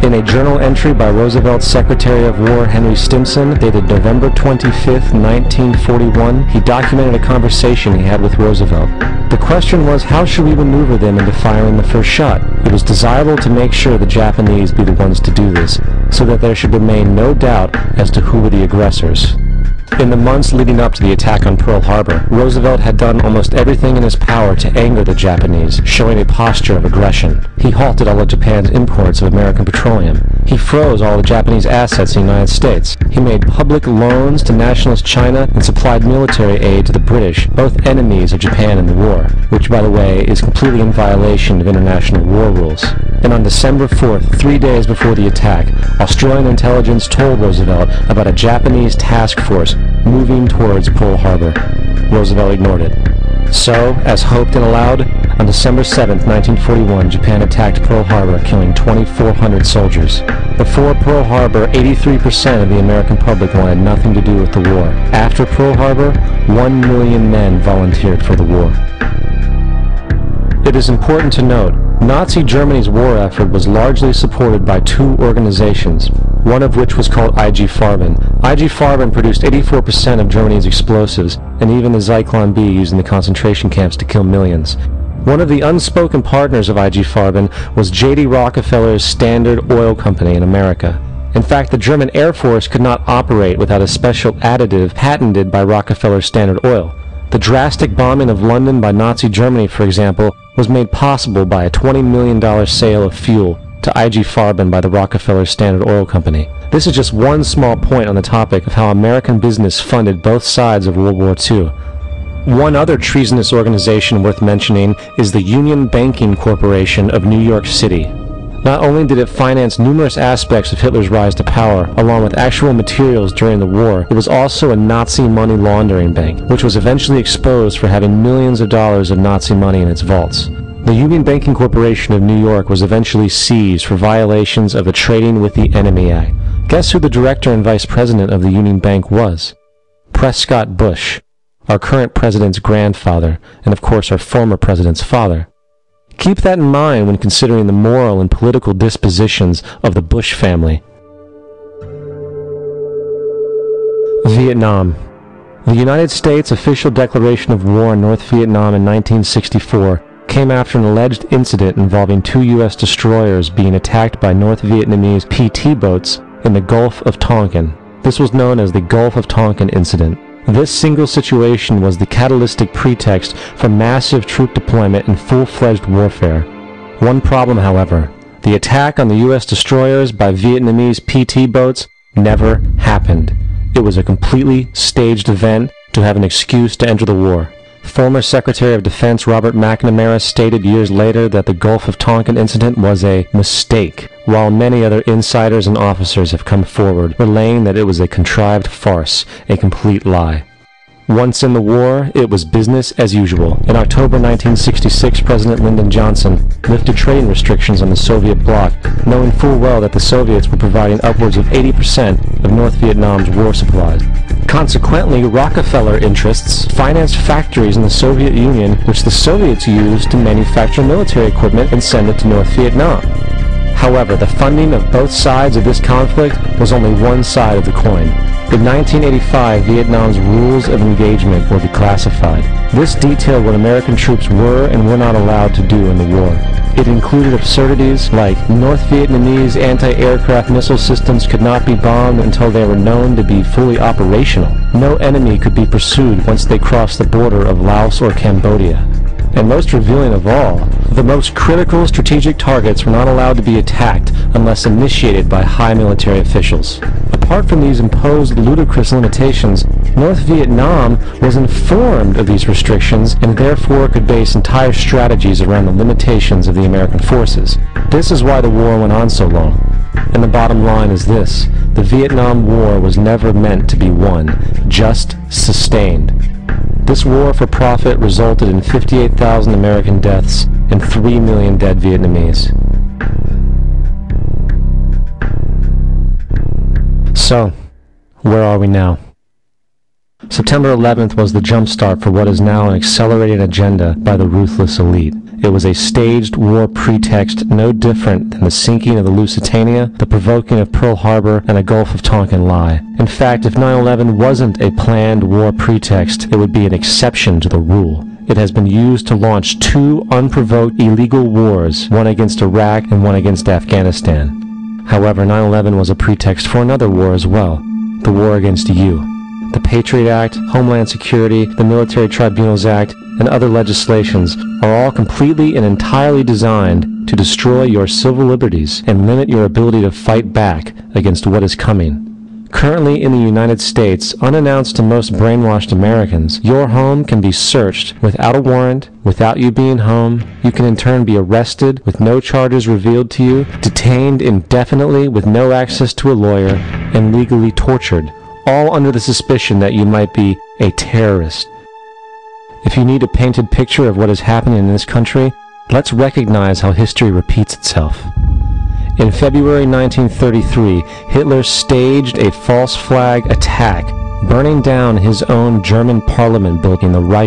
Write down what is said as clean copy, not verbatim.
In a journal entry by Roosevelt's Secretary of War Henry Stimson, dated November 25, 1941, he documented a conversation he had with Roosevelt. The question was, how should we maneuver them into firing the first shot? It was desirable to make sure the Japanese be the ones to do this, so that there should remain no doubt as to who were the aggressors. In the months leading up to the attack on Pearl Harbor, Roosevelt had done almost everything in his power to anger the Japanese, showing a posture of aggression. He halted all of Japan's imports of American petroleum. He froze all the Japanese assets in the United States. He made public loans to nationalist China and supplied military aid to the British, both enemies of Japan in the war, which, by the way, is completely in violation of international war rules. And on December 4th, 3 days before the attack, Australian intelligence told Roosevelt about a Japanese task force moving towards Pearl Harbor. Roosevelt ignored it. So, as hoped and allowed, on December 7, 1941, Japan attacked Pearl Harbor, killing 2,400 soldiers. Before Pearl Harbor, 83% of the American public wanted nothing to do with the war. After Pearl Harbor, 1 million men volunteered for the war. It is important to note, Nazi Germany's war effort was largely supported by two organizations, one of which was called IG Farben. IG Farben produced 84% of Germany's explosives, and even the Zyklon B used in the concentration camps to kill millions. One of the unspoken partners of IG Farben was J.D. Rockefeller's Standard Oil Company in America. In fact, the German Air Force could not operate without a special additive patented by Rockefeller's Standard Oil. The drastic bombing of London by Nazi Germany, for example, was made possible by a $20 million sale of fuel to IG Farben by the Rockefeller Standard Oil Company. This is just one small point on the topic of how American business funded both sides of World War II. One other treasonous organization worth mentioning is the Union Banking Corporation of New York City. Not only did it finance numerous aspects of Hitler's rise to power, along with actual materials during the war, it was also a Nazi money laundering bank, which was eventually exposed for having millions of dollars of Nazi money in its vaults. The Union Banking Corporation of New York was eventually seized for violations of the Trading with the Enemy Act. Guess who the director and vice president of the Union Bank was? Prescott Bush, our current president's grandfather, and of course our former president's father. Keep that in mind when considering the moral and political dispositions of the Bush family. Vietnam. The United States' official declaration of war on North Vietnam in 1964 came after an alleged incident involving two U.S. destroyers being attacked by North Vietnamese PT boats in the Gulf of Tonkin. This was known as the Gulf of Tonkin Incident. This single situation was the catalytic pretext for massive troop deployment and full-fledged warfare. One problem, however, the attack on the U.S. destroyers by Vietnamese PT boats never happened. It was a completely staged event to have an excuse to enter the war. Former Secretary of Defense Robert McNamara stated years later that the Gulf of Tonkin incident was a mistake, while many other insiders and officers have come forward, relaying that it was a contrived farce, a complete lie. Once in the war, it was business as usual. In October 1966, President Lyndon Johnson lifted trading restrictions on the Soviet bloc, knowing full well that the Soviets were providing upwards of 80% of North Vietnam's war supplies. Consequently, Rockefeller interests financed factories in the Soviet Union, which the Soviets used to manufacture military equipment and send it to North Vietnam. However, the funding of both sides of this conflict was only one side of the coin. In 1985, Vietnam's rules of engagement were declassified. This detailed what American troops were and were not allowed to do in the war. It included absurdities like North Vietnamese anti-aircraft missile systems could not be bombed until they were known to be fully operational. No enemy could be pursued once they crossed the border of Laos or Cambodia. And most revealing of all, the most critical strategic targets were not allowed to be attacked unless initiated by high military officials. Apart from these imposed ludicrous limitations, North Vietnam was informed of these restrictions and therefore could base entire strategies around the limitations of the American forces. This is why the war went on so long. And the bottom line is this: the Vietnam War was never meant to be won, just sustained. This war for profit resulted in 58,000 American deaths and 3 million dead Vietnamese. So, where are we now? September 11th was the jumpstart for what is now an accelerated agenda by the ruthless elite. It was a staged war pretext no different than the sinking of the Lusitania, the provoking of Pearl Harbor, and the Gulf of Tonkin lie. In fact, if 9/11 wasn't a planned war pretext, it would be an exception to the rule. It has been used to launch 2 unprovoked illegal wars, one against Iraq and one against Afghanistan. However, 9/11 was a pretext for another war as well, the war against you. The Patriot Act, Homeland Security, the Military Tribunals Act, and other legislations are all completely and entirely designed to destroy your civil liberties and limit your ability to fight back against what is coming. Currently in the United States, unannounced to most brainwashed Americans, your home can be searched without a warrant, without you being home. You can in turn be arrested with no charges revealed to you, detained indefinitely with no access to a lawyer, and legally tortured, all under the suspicion that you might be a terrorist. If you need a painted picture of what is happening in this country, let's recognize how history repeats itself. In February 1933, Hitler staged a false flag attack, burning down his own German parliament building, the Reich.